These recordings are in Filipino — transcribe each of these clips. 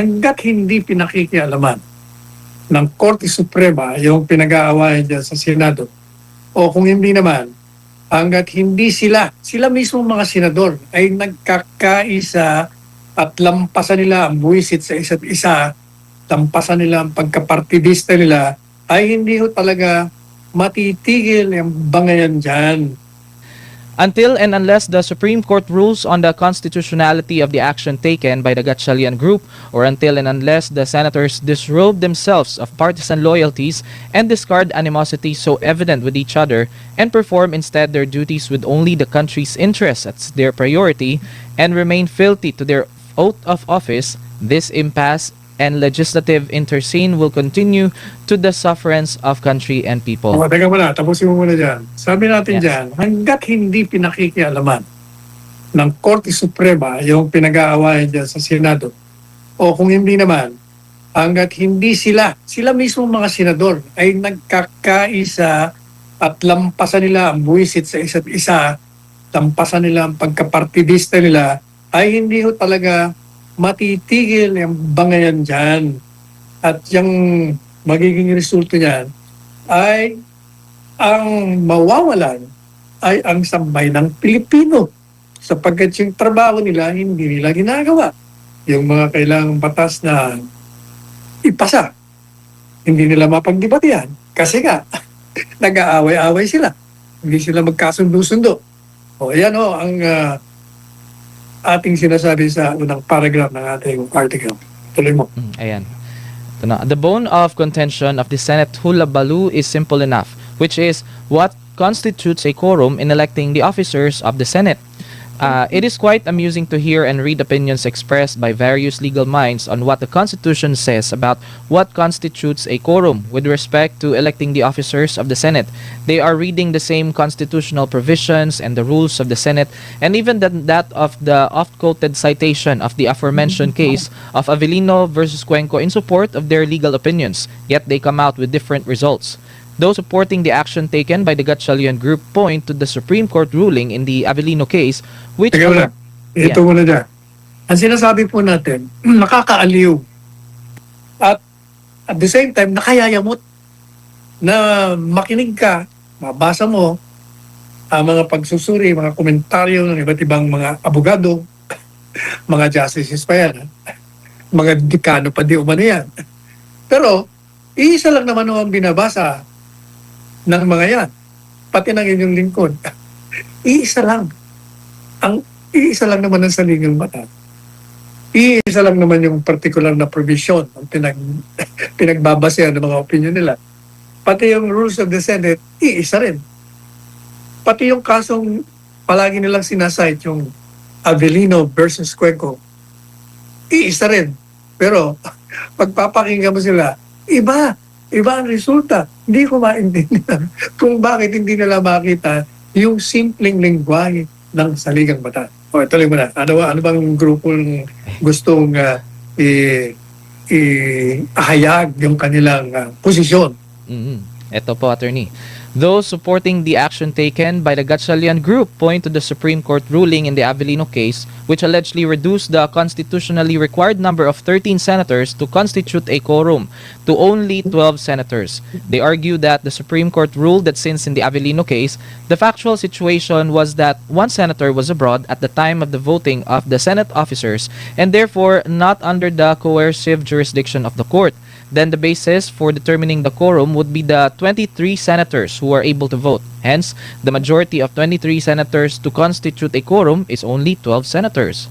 hangga't hindi pinakikialaman ng Korte Suprema yung pinag-aawayan dyan sa Senado, o kung hindi naman, hangga't hindi sila mismo mga senador ay nagkakaisa at lampasan nila ang buwisit sa isa't isa, lampasan nila ang pagkapartidista nila, ay hindi ho talaga matitigil yung bangayan dyan. Until and unless the Supreme Court rules on the constitutionality of the action taken by the Gatchalian group, or until and unless the senators disrobe themselves of partisan loyalties and discard animosity so evident with each other, and perform instead their duties with only the country's interests as their priority, and remain fealty to their oath of office, this impasse and legislative interscene will continue to the sufferance of country and people. O, teka muna, tapusin mo muna dyan. Sabi natin Yes. dyan, hangga't hindi pinakikialaman ng Korte Suprema yung pinag-aawayan dyan sa Senado, o kung hindi naman, hangga't hindi sila mismo mga senador ay nagkakaisa at lampasan nila ang buwisit sa isa't isa, lampasan nila ang pagkapartidista nila, ay hindi ho talaga matitigil yung bangayan dyan. At yung magiging resulto niyan ay ang mawawalan ay ang sambay ng Pilipino, sapagkat yung trabaho nila hindi nila ginagawa. Yung mga kailangang batas na ipasa, hindi nila mapagdebatihan kasi nga nag-aaway-aaway sila, hindi sila magkasundo-sundo. O yan o ang ating sinasabi sa unang paragraph ng ating article. Tuloy mo. Ayan. Ito na. The bone of contention of the Senate hullabaloo is simple enough, which is what constitutes a quorum in electing the officers of the Senate. It is quite amusing to hear and read opinions expressed by various legal minds on what the Constitution says about what constitutes a quorum with respect to electing the officers of the Senate. They are reading the same constitutional provisions and the rules of the Senate, and even that of the oft-quoted citation of the aforementioned case of Avellino versus Cuenco in support of their legal opinions, yet they come out with different results. Those supporting the action taken by the Gatchalian group point to the Supreme Court ruling in the Avellino case, which... Teka muna. Ito muna dyan. Ang sinasabi po natin, nakakaaliw. At the same time, nakayayamot na makinig ka, mabasa mo ang mga pagsusuri, mga komentaryo ng iba't ibang mga abogado, mga justices pa yan, mga dekano pa di umano yan. Pero, iisa lang naman ang binabasa ng mga yan, pati ng inyong lingkod. Iisa lang. Iisa lang naman ang saligang batas. Iisa lang naman yung particular na provision ang pinagbabasehan ng mga opinion nila. Pati yung rules of the Senate, iisa rin. Pati yung kasong palagi nilang sinasite, yung Avellino versus Cuenco, iisa rin. Pero pagpapakinggan mo sila, iba ang resulta. Hindi ko maintindihan kung bakit hindi nila makita yung simpleng lingwahe ng saligang batas. O, tuloy mo na. Ano bang grupong gustong ihayag yung kanilang posisyon? Ito po, attorney. Those supporting the action taken by the Gatchalian group point to the Supreme Court ruling in the Avellino case, which allegedly reduced the constitutionally required number of 13 senators to constitute a quorum to only 12 senators. They argue that the Supreme Court ruled that since in the Avellino case, the factual situation was that one senator was abroad at the time of the voting of the Senate officers and therefore not under the coercive jurisdiction of the court, then the basis for determining the quorum would be the 23 senators who are able to vote. Hence, the majority of 23 senators to constitute a quorum is only 12 senators.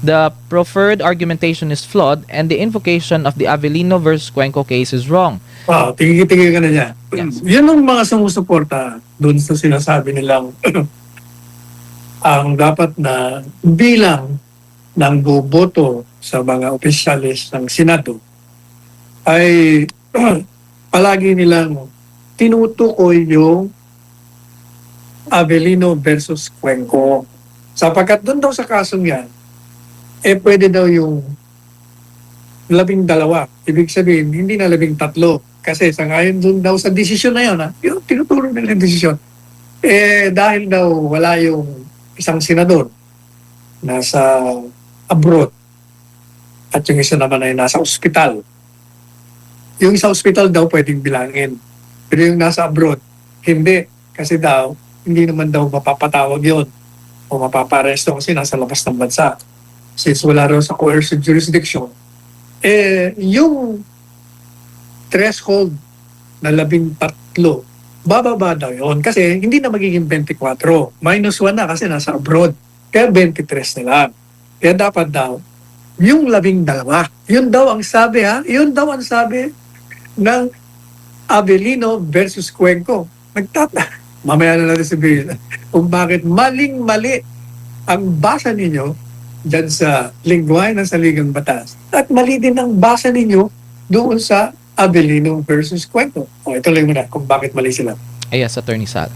The proffered argumentation is flawed and the invocation of the Avellino versus Cuenco case is wrong. Wow, tigil-tigil ka na niya. Yes. Yan ang mga sumusuporta doon sa sinasabi nilang ang dapat na bilang ng boboto sa mga opisyalis ng Senado ay palagi nilang tinutukoy yung Avellino versus Cuenco. Sapagkat doon daw sa kasong yan, pwede daw yung 12. Ibig sabihin, hindi na 13. Kasi sa ngayon doon daw sa desisyon na yun, yung tinuturo nila yung desisyon. Dahil daw wala yung isang senador nasa abroad, at yung isa naman ay nasa ospital. Yung sa ospital daw pwedeng bilangin. Pero yung nasa abroad, hindi. Kasi daw, hindi naman daw mapapatawag yon o mapaparesto kasi nasa labas ng bansa. Since wala raw sa coercive jurisdiction, yung threshold na 13, bababa daw yun. Kasi hindi na magiging 24. -1 na kasi nasa abroad. Kaya 23 na lang. Kaya dapat daw, yung 12. Yun daw ang sabi Yun daw ang sabi ng Avellino versus Cuenco. Mamaya na natin sabihin kung bakit maling-mali ang basa ninyo dyan sa lingwahe ng saligang batas. At mali din ang basa ninyo doon sa Avellino versus Cuenco. Ito lang muna kung bakit mali sila. Yes, Attorney Sal.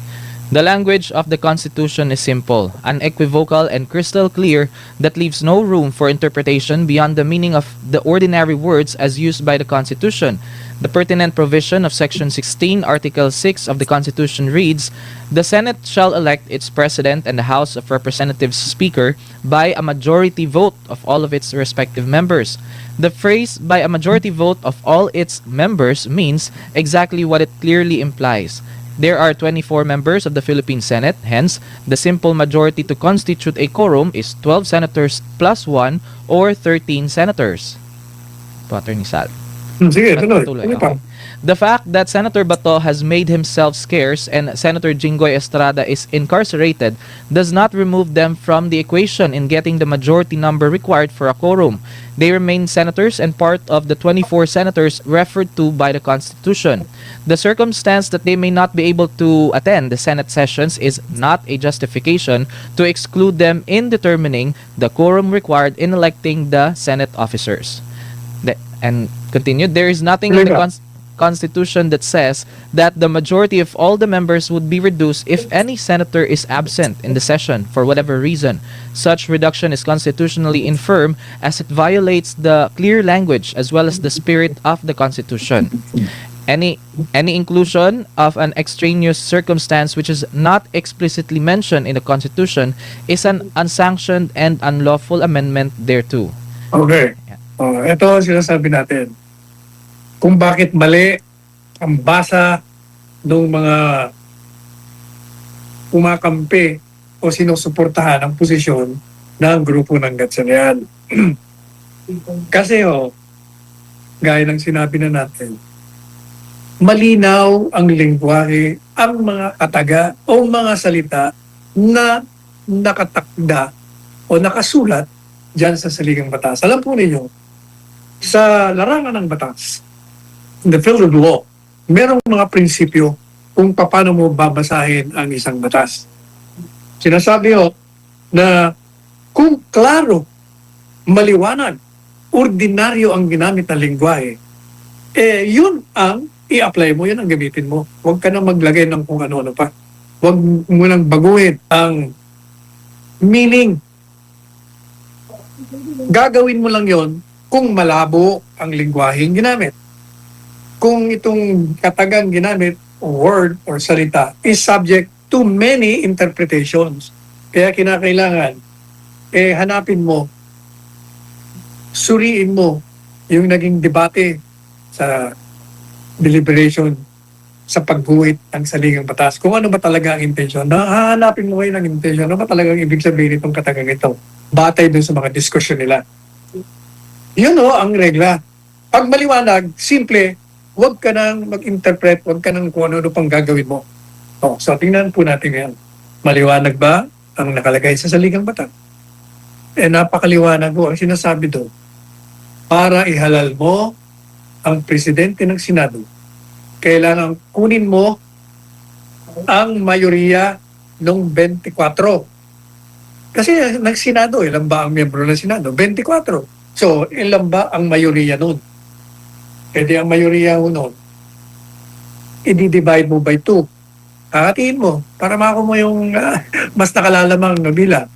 The language of the Constitution is simple, unequivocal, and crystal clear that leaves no room for interpretation beyond the meaning of the ordinary words as used by the Constitution. The pertinent provision of Section 16, Article 6 of the Constitution reads, "The Senate shall elect its President and the House of Representatives Speaker by a majority vote of all of its respective members." The phrase "by a majority vote of all its members" means exactly what it clearly implies. There are 24 members of the Philippine Senate, hence, the simple majority to constitute a quorum is 12 senators plus 1 or 13 senators. Po, Attorney Sal. Sige, tuloy. Patuloy, Ano pa? okay. The fact that Senator Bato has made himself scarce and Senator Jinggoy Estrada is incarcerated does not remove them from the equation in getting the majority number required for a quorum. They remain senators and part of the 24 senators referred to by the Constitution. The circumstance that they may not be able to attend the Senate sessions is not a justification to exclude them in determining the quorum required in electing the Senate officers. And continued, there is nothing in the Constitution that says that the majority of all the members would be reduced if any senator is absent in the session for whatever reason. Such reduction is constitutionally infirm as it violates the clear language as well as the spirit of the Constitution. Any inclusion of an extraneous circumstance which is not explicitly mentioned in the Constitution is an unsanctioned and unlawful amendment thereto. Okay. Ito ang sinasabi natin. Kung bakit mali ang basa ng mga kumakampi o sinusuportahan ang posisyon ng grupo ng Gatchalian. Kasi gaya ng sinabi na natin, malinaw ang lingwahe, ang mga kataga o mga salita na nakatakda o nakasulat dyan sa saligang batas. Alam po ninyo, sa larangan ng batas, in the field of law, merong mga prinsipyo kung paano mo babasahin ang isang batas. Sinasabi na kung klaro, maliwanag, ordinaryo ang ginamit na lingwahe, yun ang i-apply mo, yun ang gamitin mo. Huwag ka na maglagay ng kung ano-ano pa. Huwag mo nang baguhin ang meaning. Gagawin mo lang yon kung malabo ang lingwaheng ginamit. Kung itong katagang ginamit, word or salita, is subject to many interpretations. Kaya kinakailangan, hanapin mo, suriin mo yung naging debate sa deliberation sa pagguhit ng saligang batas. Kung ano ba talaga ang intensyon. Hahanapin mo ngayon ang intensyon. Ano ba talagang ibig sabihin itong katagang ito? Batay dun sa mga diskusyon nila. Yun ang regla. Pag maliwanag, simple, huwag ka nang mag-interpret, huwag ka nang kung ano pang gagawin mo. So tingnan po natin ngayon. Maliwanag ba ang nakalagay sa saligang batas? Napakaliwanag ang sinasabi doon. Para ihalal mo ang presidente ng Senado, kailangan kunin mo ang mayoriya ng 24. Kasi ng Senado, ilan ba ang miyembro ng Senado? 24. So, ilan ba ang mayoriya nun? Pwede ang mayoriya nun, i-divide mo by 2. Hahatiin mo para makuha mo yung mas nakalalamang na bilang.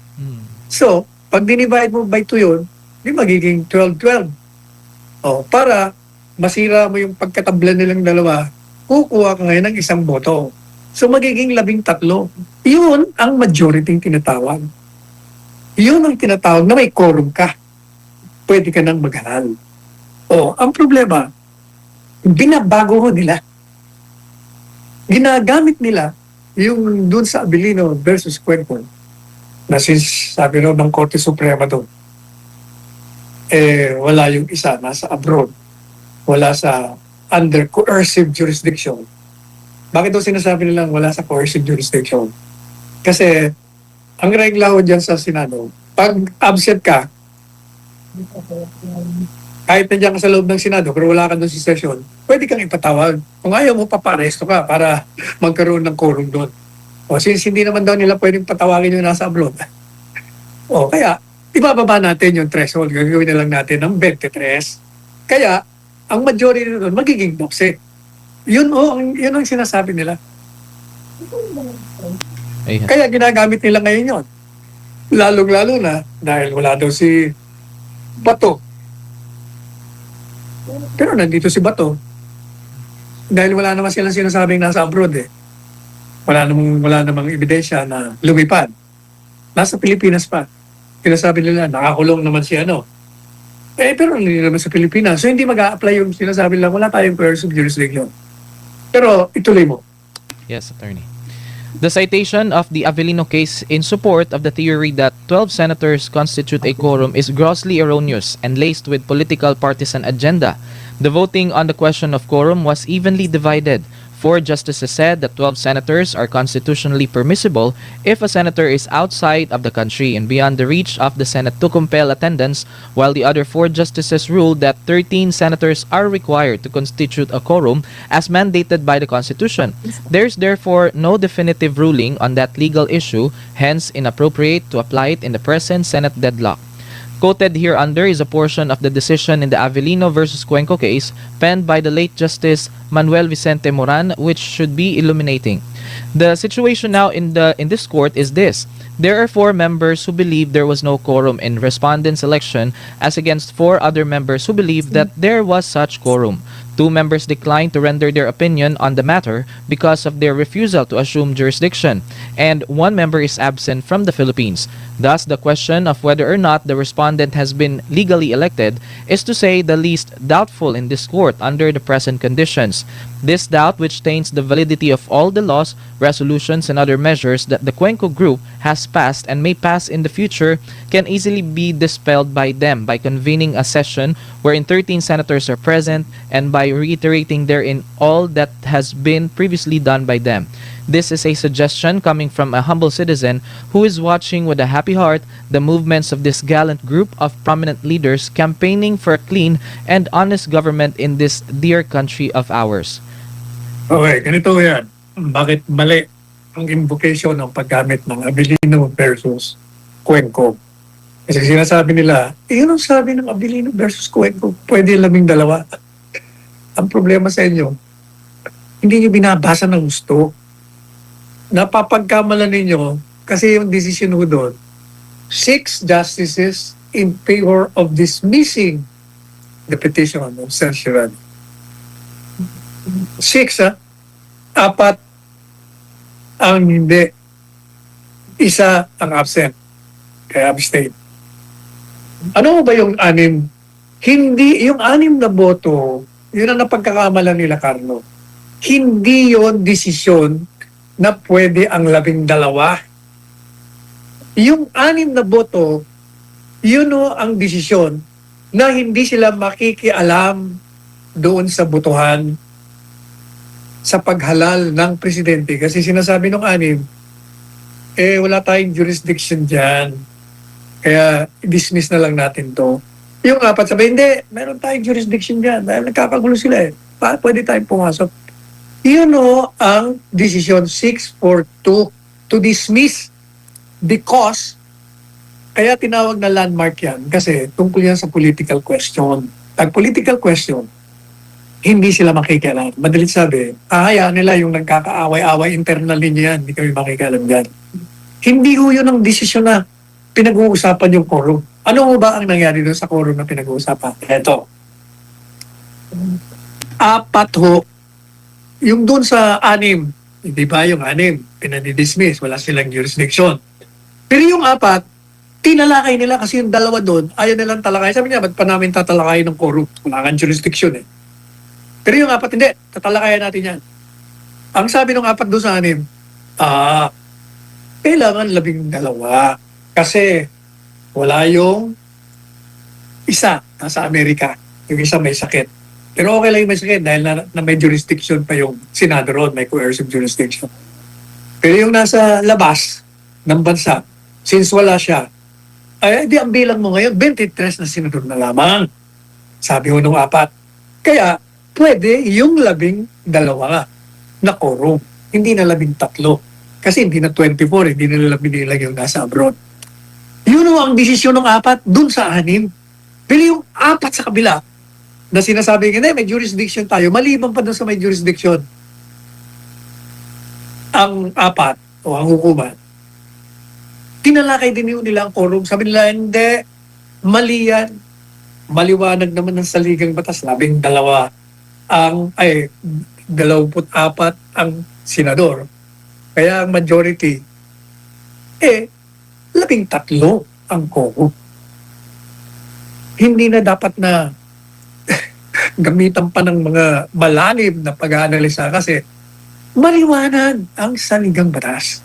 So, pag dinivide mo by 2 yun, di magiging 12-12. Para masira mo yung pagkatabla nilang dalawa, kukuha ka ngayon ng isang boto. So, magiging 13. Yun ang majority tinatawag. Yun ang tinatawag na may quorum ka. pwede ka nang maghalal. Ang problema, binabago ho nila. Ginagamit nila yung doon sa Abilino versus Cuenco na since sabi no ng Korte Suprema doon, wala yung isa, nasa abroad, wala sa under coercive jurisdiction. Bakit daw sinasabi nilang wala sa coercive jurisdiction? Kasi ang regla ho dyan sa Senado, pag absent ka, kahit nandiyan ka sa loob ng Senado, pero wala ka doon sa session, pwede kang ipatawag. Kung ayaw mo, paparesto ka para magkaroon ng quorum doon. Since hindi naman daw nila pwedeng patawagin yung nasa abroad. Kaya, ibababa natin yung threshold. Gagawin na lang natin ng 23. Kaya, ang majority doon, magiging 12. Yun ang sinasabi nila. Ayan. Kaya ginagamit nila ngayon yun. Lalong-lalo na dahil wala daw si Bato. Pero nandito si Bato. Dahil wala naman silang sinasabing nasa abroad eh. Wala namang ebidensya na lumipad. Nasa Pilipinas pa. Sinasabi nila, nakakulong naman si ano. Pero hindi naman sa Pilipinas. So hindi mag-a-apply yung sinasabi lang, wala tayong coercive jurisdiction. Pero ituloy mo. Yes, Attorney. The citation of the Avellino case in support of the theory that 12 senators constitute a quorum is grossly erroneous and laced with political partisan agenda. The voting on the question of quorum was evenly divided. 4 justices said that 12 senators are constitutionally permissible if a senator is outside of the country and beyond the reach of the Senate to compel attendance, while the other 4 justices ruled that 13 senators are required to constitute a quorum as mandated by the Constitution. There is therefore no definitive ruling on that legal issue, hence inappropriate to apply it in the present Senate deadlock. Quoted hereunder is a portion of the decision in the Avellino versus Cuenco case penned by the late Justice Manuel Vicente Moran, which should be illuminating. The situation now in this court is this. There are 4 members who believe there was no quorum in respondent's election as against 4 other members who believe that there was such quorum. 2 members declined to render their opinion on the matter because of their refusal to assume jurisdiction, and 1 member is absent from the Philippines. Thus, the question of whether or not the respondent has been legally elected is, to say the least, doubtful in this court under the present conditions. This doubt, which taints the validity of all the laws, resolutions, and other measures that the Cuenco Group has passed and may pass in the future, can easily be dispelled by them by convening a session wherein 13 senators are present and by reiterating therein all that has been previously done by them. This is a suggestion coming from a humble citizen who is watching with a happy heart the movements of this gallant group of prominent leaders campaigning for a clean and honest government in this dear country of ours. Okay, ganito yan. Bakit mali ang invocation ng paggamit ng Abilino versus Cuenco? Kasi sinasabi nila, yun ang sabi ng Abilino versus Cuenco, pwede 12. Ang problema sa inyo, hindi nyo binabasa ng gusto. Napapagkamalan ninyo kasi yung decision ho doon, 6 justices in favor of dismissing the petition of certiorari. 6 4 ang hindi. Isa ang absent. Kaya abstain. Ano ba yung 6? Hindi, yung 6 na boto, yun ang napagkakamalan nila, Carlo. Hindi yon desisyon na pwede ang 12. Yung 6 na boto, yun o ang desisyon na hindi sila makikialam doon sa botohan sa paghalal ng presidente. Kasi sinasabi ng 6, wala tayong jurisdiction dyan. Kaya dismiss na lang natin to. Yung 4 sabi, hindi, meron tayong jurisdiction dyan. Dahil nagkakagulo sila pwede tayong pumasok. Yun o ang decision 642 to dismiss because kaya tinawag na landmark yan kasi tungkol yan sa political question. Pag political question, hindi sila makikialam. Madalit sabi, hayaan nila yung nagkakaaway-away internal ninyo yan. Hindi kami makikialam dyan. Hindi ho yun ang desisyon na pinag-uusapan yung quorum. Ano ho ba ang nangyari doon sa quorum na pinag-uusapan? Ito. 4 ho. Yung doon sa 6, hindi ba yung 6, pinadidismiss, wala silang jurisdiction. Pero yung 4, tinalakay nila kasi yung dalawa doon, ayaw nilang talakay. Sabi niya, ba't pa namin tatalakay ng quorum? Wala kang jurisdiction eh. Pero yung apat, hindi. Tatalakayan natin yan. Ang sabi ng apat doon sa anim, kailangan 12. Kasi wala yung isa nasa Amerika. Yung isa may sakit. Pero okay lang yung may sakit dahil na may jurisdiction pa yung Senado ron, may coercive jurisdiction. Pero yung nasa labas ng bansa, since wala siya, ay di ang bilang mo ngayon, 23 na senador na lamang. Sabi ho nung apat. Kaya, pwede yung 12 na quorum. Hindi na 13. Kasi hindi na 24, hindi na 11 yung nasa abroad. Yun ho ang desisyon ng apat dun sa anim. Pero yung apat sa kabila, na sinasabi nga, may jurisdiction tayo, maliban pa dun sa may jurisdiction, ang apat o ang hukuman, tinalakay din yun nila ang quorum. Sabi nila, hindi, mali yan. Maliwanag naman ng saligang batas. 12 ang, 24 ang senador. Kaya ang majority, 13 ang quorum. Hindi na dapat na gamitan pa ng mga malalim na pag-aanalisa kasi maliwanag ang saligang batas.